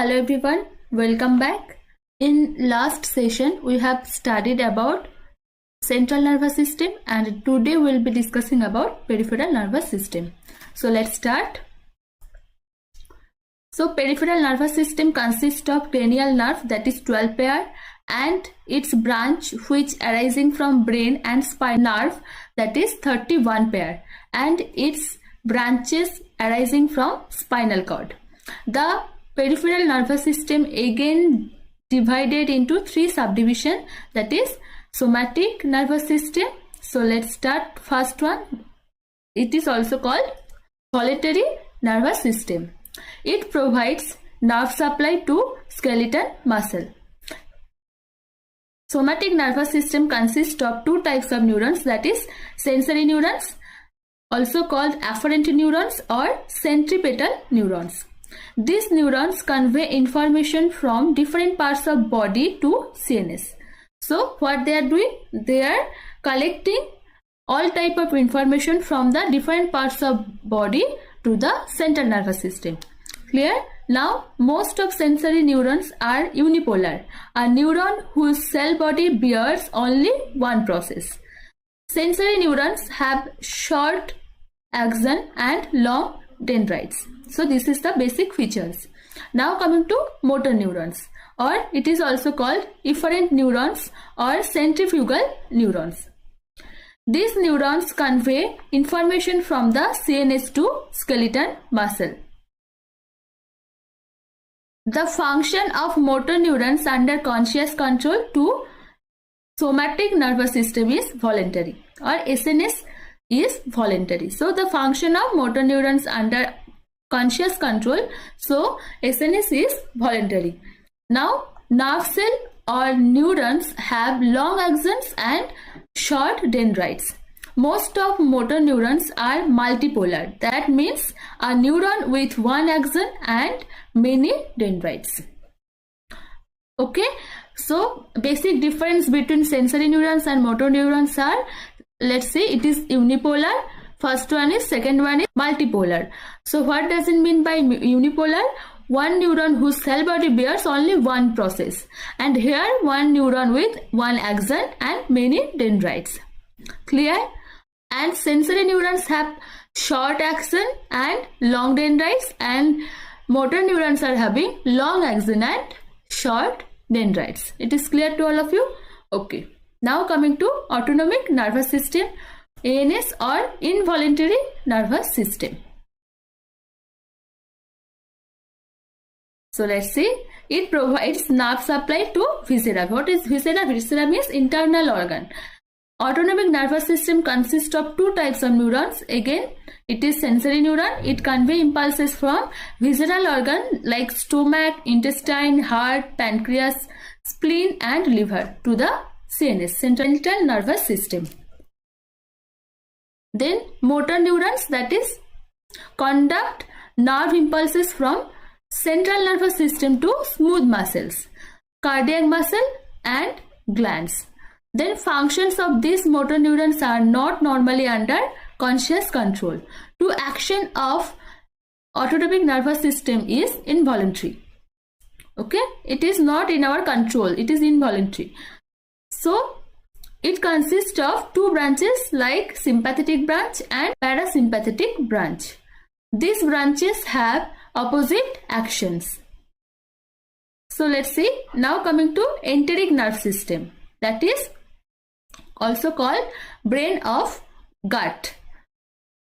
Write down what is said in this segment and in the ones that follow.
Hello everyone, welcome back. In last session we have studied about central nervous system and today we will be discussing about peripheral nervous system. So let's start. So peripheral nervous system consists of cranial nerve, that is 12 pair, and its branch which arising from brain and spinal nerve, that is 31 pair, and its branches arising from spinal cord. The peripheral nervous system again divided into three subdivisions, that is somatic nervous system. So let's start first one. It is also called voluntary nervous system. It provides nerve supply to skeletal muscle. Somatic nervous system consists of two types of neurons, that is sensory neurons, also called afferent neurons or centripetal neurons. These neurons convey information from different parts of body to CNS. So what they are doing? They are collecting all type of information from the different parts of body to the central nervous system. Clear? Now most of sensory neurons are unipolar, a neuron whose cell body bears only one process. Sensory neurons have short axon and long dendrites. So this is the basic features. Now coming to motor neurons, or it is also called efferent neurons or centrifugal neurons. These neurons convey information from the CNS to skeletal muscle. The function of motor neurons under conscious control to somatic nervous system is voluntary, or SNS is voluntary. So the function of motor neurons under conscious control, so SNS is voluntary. Now nerve cell or neurons have long axons and short dendrites. Most of motor neurons are multipolar, that means a neuron with one axon and many dendrites. Okay, so basic difference between sensory neurons and motor neurons are, let's say it is unipolar, first one is, second one is multipolar. So what does it mean by unipolar? One neuron whose cell body bears only one process, and here one neuron with one axon and many dendrites. Clear? And sensory neurons have short axon and long dendrites, and motor neurons are having long axon and short dendrites. It is clear to all of you? Okay. Now coming to autonomic nervous system, ANS or involuntary nervous system. So let's see, it provides nerve supply to viscera. What is viscera? Viscera means internal organ. Autonomic nervous system consists of two types of neurons. Again, it is sensory neuron. It conveys impulses from visceral organ like stomach, intestine, heart, pancreas, spleen and liver to the CNS, central nervous system. Then motor neurons, that is conduct nerve impulses from central nervous system to smooth muscles, cardiac muscle and glands. Then functions of these motor neurons are not normally under conscious control. To action of autonomic nervous system is involuntary. Okay, it is not in our control, it is involuntary. So it consists of two branches like sympathetic branch and parasympathetic branch. These branches have opposite actions. So let's see, now coming to enteric nerve system, that is also called brain of gut.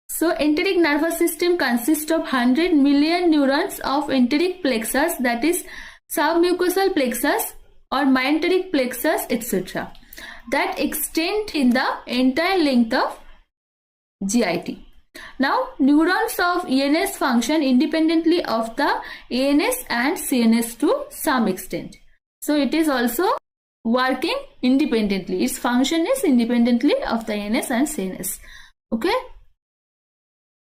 So enteric nervous system consists of 100 million neurons of enteric plexus, that is submucosal plexus or myenteric plexus, etc., that extend in the entire length of GIT. Now neurons of ENS function independently of the ANS and CNS to some extent. So it is also working independently. Its function is independently of the ANS and CNS. Okay.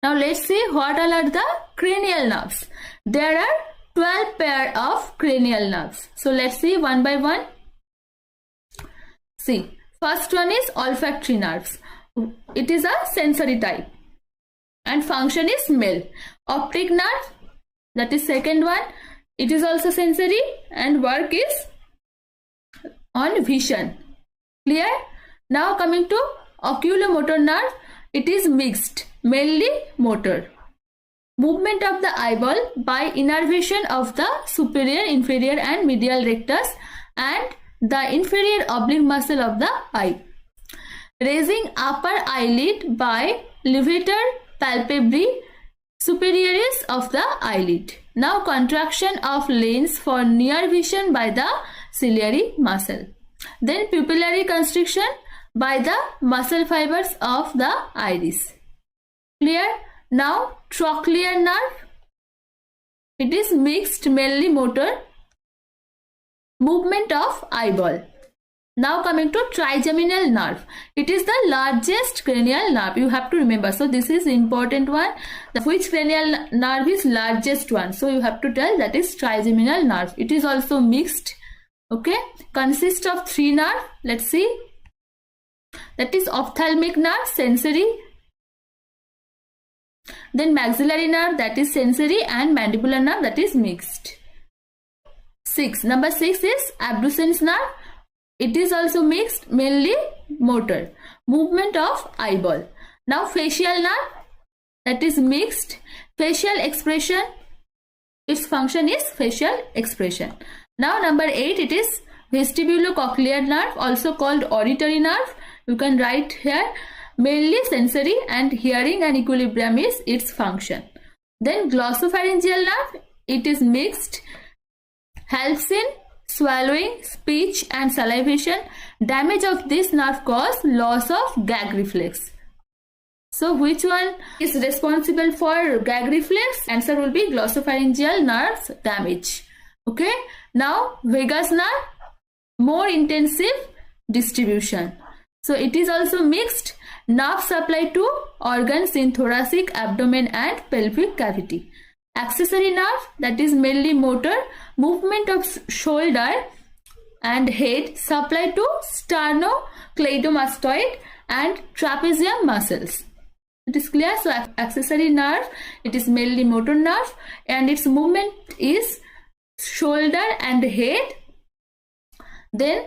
Now let's see what all are the cranial nerves. There are 12 pair of cranial nerves. So let's see one by one. See, first one is olfactory nerves. It is a sensory type and function is smell. Optic nerve, that is second one. It is also sensory and work is on vision. Clear? Now coming to oculomotor nerve, it is mixed, mainly motor. Movement of the eyeball by innervation of the superior, inferior and medial rectus and the inferior oblique muscle of the eye. Raising upper eyelid by levator palpebrae superioris of the eyelid. Now contraction of lens for near vision by the ciliary muscle. Then pupillary constriction by the muscle fibers of the iris. Clear? Now trochlear nerve. It is mixed, mainly motor. Movement of eyeball. Now coming to trigeminal nerve. It is the largest cranial nerve. You have to remember. So this is important one. Which cranial nerve is largest one? So you have to tell that is trigeminal nerve. It is also mixed. Okay. Consists of 3 nerves. Let's see. That is ophthalmic nerve, sensory. Then maxillary nerve, that is sensory, and mandibular nerve, that is mixed. 6. Number 6 is abducens nerve. It is also mixed, mainly motor. Movement of eyeball. Now facial nerve, that is mixed. Facial expression, its function is facial expression. Now number 8, it is vestibulocochlear nerve, also called auditory nerve. You can write here, mainly sensory and hearing and equilibrium is its function. Then glossopharyngeal nerve, it is mixed, helps in swallowing, speech and salivation. Damage of this nerve cause loss of gag reflex. So which one is responsible for gag reflex? Answer will be glossopharyngeal nerves damage. Okay. Now vagus nerve, more intensive distribution. So it is also mixed, nerve supply to organs in thoracic, abdomen and pelvic cavity. Accessory nerve, that is mainly motor, movement of shoulder and head, supply to sternocleidomastoid and trapezium muscles. It is clear? So accessory nerve, it is mainly motor nerve and its movement is shoulder and head. Then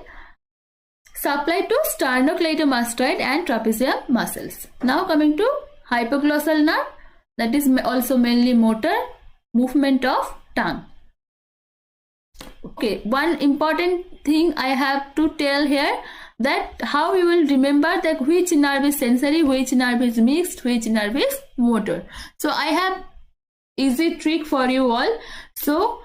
supply to sternocleidomastoid and trapezium muscles. Now coming to hypoglossal nerve, that is also mainly motor, movement of tongue. Okay, one important thing I have to tell here, that how you will remember that which nerve is sensory, which nerve is mixed, which nerve is motor. So I have easy trick for you all. So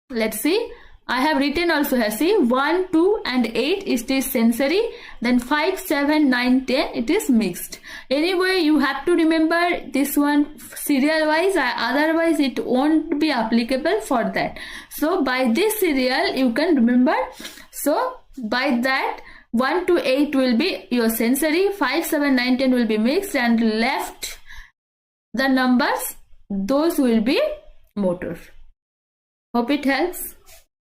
let's see. I have written also here, see 1, 2 and 8 is this sensory, then 5, 7, 9, 10 it is mixed. Anyway, you have to remember this one serial wise, otherwise it won't be applicable for that. So by this serial you can remember. So by that 1 to 8 will be your sensory, 5, 7, 9, 10 will be mixed and left the numbers, those will be motor. Hope it helps.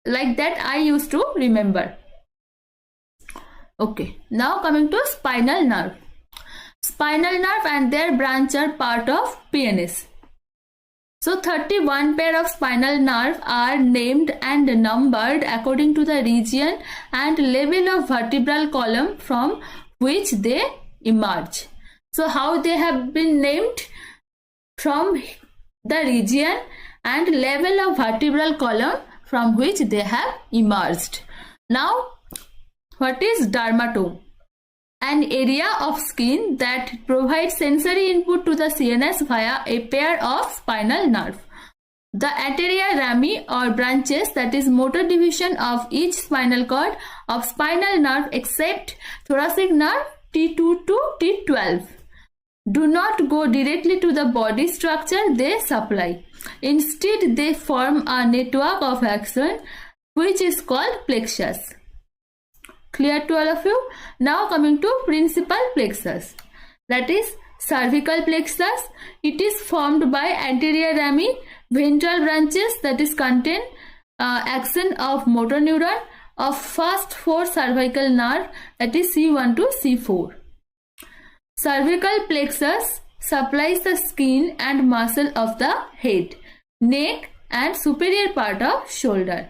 Like that I used to remember. Okay, now coming to spinal nerve. Spinal nerve and their branch are part of PNS. So 31 pair of spinal nerve are named and numbered according to the region and level of vertebral column from which they emerge. So how they have been named? From the region and level of vertebral column from which they have emerged. Now, what is dermatome? An area of skin that provides sensory input to the CNS via a pair of spinal nerve. The anterior rami or branches, that is motor division of each spinal cord of spinal nerve except thoracic nerve T2 to T12, do not go directly to the body structure they supply. Instead, they form a network of action which is called plexus. Clear to all of you? Now coming to principal plexus, that is cervical plexus. It is formed by anterior rami, ventral branches, that is contain action of motor neuron of first 4 cervical nerve, that is C1 to C4. Cervical plexus supplies the skin and muscle of the head, neck, and superior part of shoulder.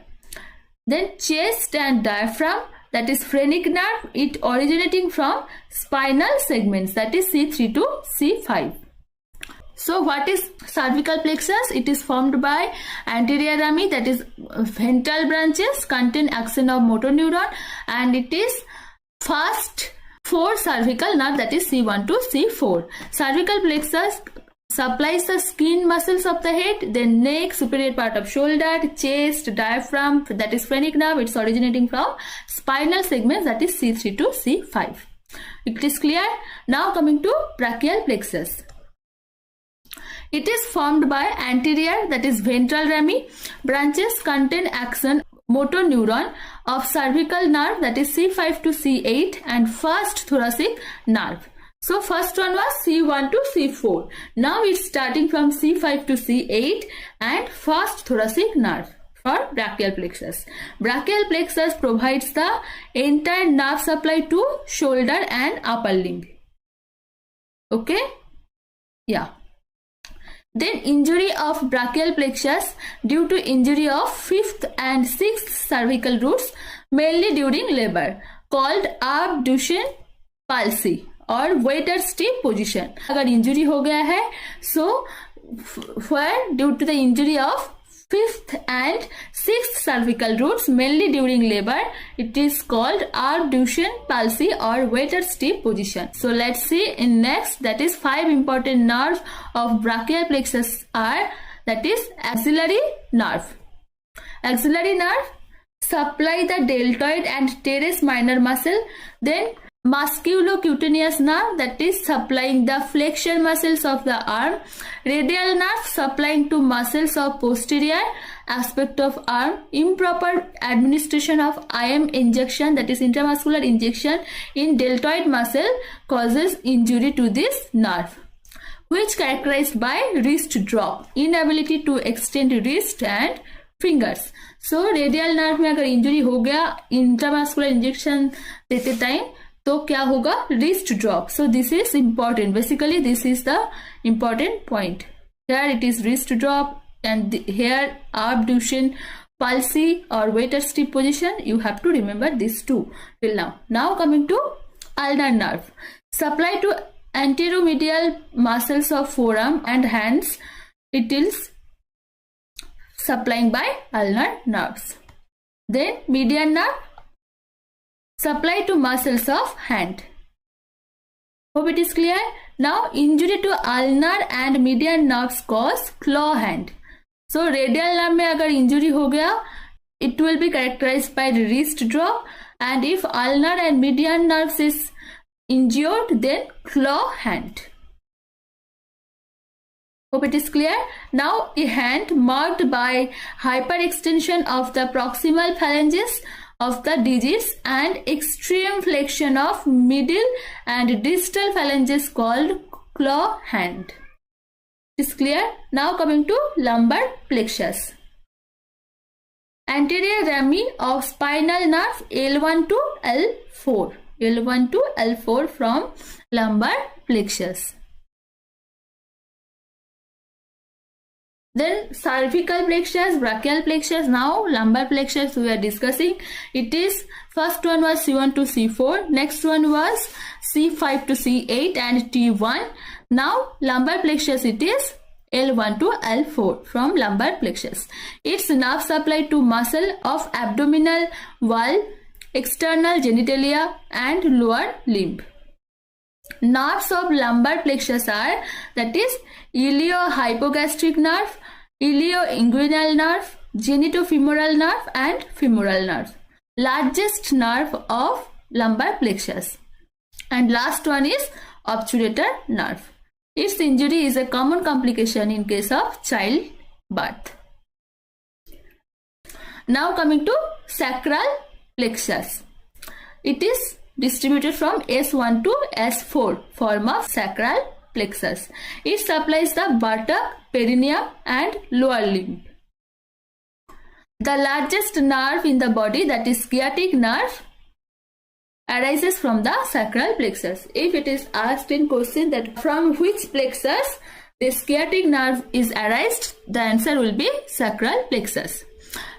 Then chest and diaphragm, that is phrenic nerve, it originating from spinal segments, that is C3 to C5. So what is cervical plexus? It is formed by anterior rami, that is ventral branches contain axon of motor neuron, and it is first 4 cervical nerve, that is C1 to C4. Cervical plexus supplies the skin muscles of the head, then neck, superior part of shoulder, chest, diaphragm, that is phrenic nerve, it's originating from spinal segments, that is C3 to C5. It is clear? Now coming to brachial plexus. It is formed by anterior, that is ventral rami, branches contain axon motor neuron of cervical nerve, that is C5 to C8, and first thoracic nerve. So first one was C1 to C4. Now it's starting from C5 to C8 and first thoracic nerve for brachial plexus. Brachial plexus provides the entire nerve supply to shoulder and upper limb. Okay? Yeah. Then injury of brachial plexus due to injury of 5th and 6th cervical roots, mainly during labor, called abduction palsy और waiter stiff position. अगर injury हो गया है, so where due to the injury of 5th and 6th cervical roots mainly during labor, it is called abduction palsy or waiter stiff position. So let's see in next, that is 5 important nerves of brachial plexus are, that is axillary nerve. Axillary nerve supply the deltoid and teres minor muscle, then musculocutaneous nerve, that is supplying the flexion muscles of the arm, radial nerve supplying to muscles of posterior aspect of arm, improper administration of IM injection, that is intramuscular injection in deltoid muscle causes injury to this nerve, which characterized by wrist drop, inability to extend wrist and fingers. So radial nerve में अगर injury हो गया intramuscular injection देते time तो क्या होगा, wrist drop. So this is important. Basically this is the important point. Here it is wrist drop and here abduction palsy or waiter stiff position. You have to remember these two till now. Now coming to ulnar nerve. Supply to anteromedial muscles of forearm and hands. It is supplying by ulnar nerves. Then median nerve supply to muscles of hand. Hope it is clear. Now injury to ulnar and median nerves cause claw hand. So radial nerve में अगर injury हो गया, it will be characterized by wrist drop, and if ulnar and median nerves is injured, then claw hand. Hope it is clear. Now a hand marked by hyperextension of the proximal phalanges of the digits and extreme flexion of middle and distal phalanges called claw hand. Is clear? Now coming to lumbar plexus. Anterior rami of spinal nerve L1 to L4. L1 to L4 from lumbar plexus. Then cervical plexus, brachial plexus, now lumbar plexus we are discussing. It is, first one was C1 to C4, next one was C5 to C8 and T1. Now lumbar plexus it is L1 to L4 from lumbar plexus. Its nerve supply to muscle of abdominal wall, external genitalia and lower limb. Nerves of lumbar plexus are, that is iliohypogastric nerve, ilioinguinal nerve, genitofemoral nerve and femoral nerve. Largest nerve of lumbar plexus. And last one is obturator nerve. Its injury is a common complication in case of childbirth. Now coming to sacral plexus. It is distributed from S1 to S4 form of sacral plexus. It supplies the buttock, perineum and lower limb. The largest nerve in the body, that is sciatic nerve, arises from the sacral plexus. If it is asked in question that from which plexus the sciatic nerve is arised, the answer will be sacral plexus.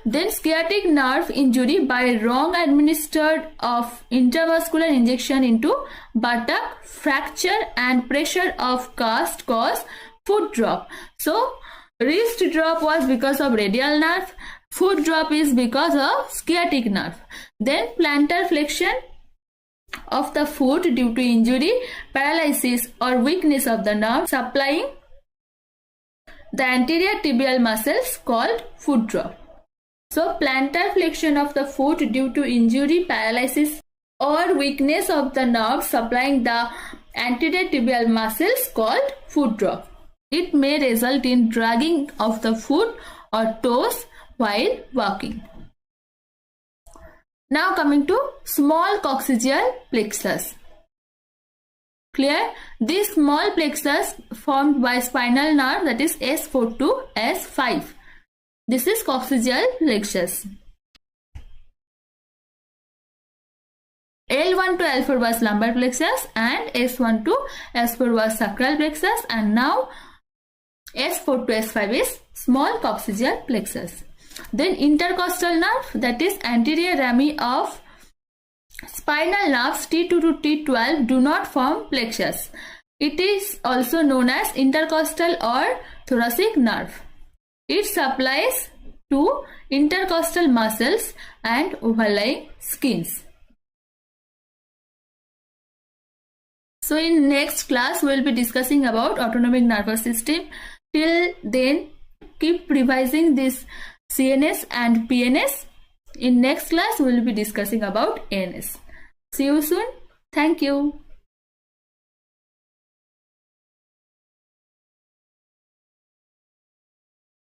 Then sciatic nerve injury by wrong administered of intramuscular injection into buttock, fracture and pressure of cast cause foot drop. So wrist drop was because of radial nerve, foot drop is because of sciatic nerve. Then plantar flexion of the foot due to injury, paralysis or weakness of the nerve supplying the anterior tibial muscles called foot drop. So plantar flexion of the foot due to injury, paralysis or weakness of the nerve supplying the anterior tibial muscles called foot drop. It may result in dragging of the foot or toes while walking. Now coming to small coccygeal plexus. Clear? This small plexus formed by spinal nerve, that is S4 to S5. This is coccygeal plexus. L1 to L4 was lumbar plexus and S1 to S4 was sacral plexus, and now S4 to S5 is small coccygeal plexus. Then intercostal nerve, that is anterior rami of spinal nerves T2 to T12 do not form plexus. It is also known as intercostal or thoracic nerve. It supplies to intercostal muscles and overlying skins. So in next class we will be discussing about autonomic nervous system. Till then, keep revising this CNS and PNS. In next class we will be discussing about ANS. See you soon. Thank you.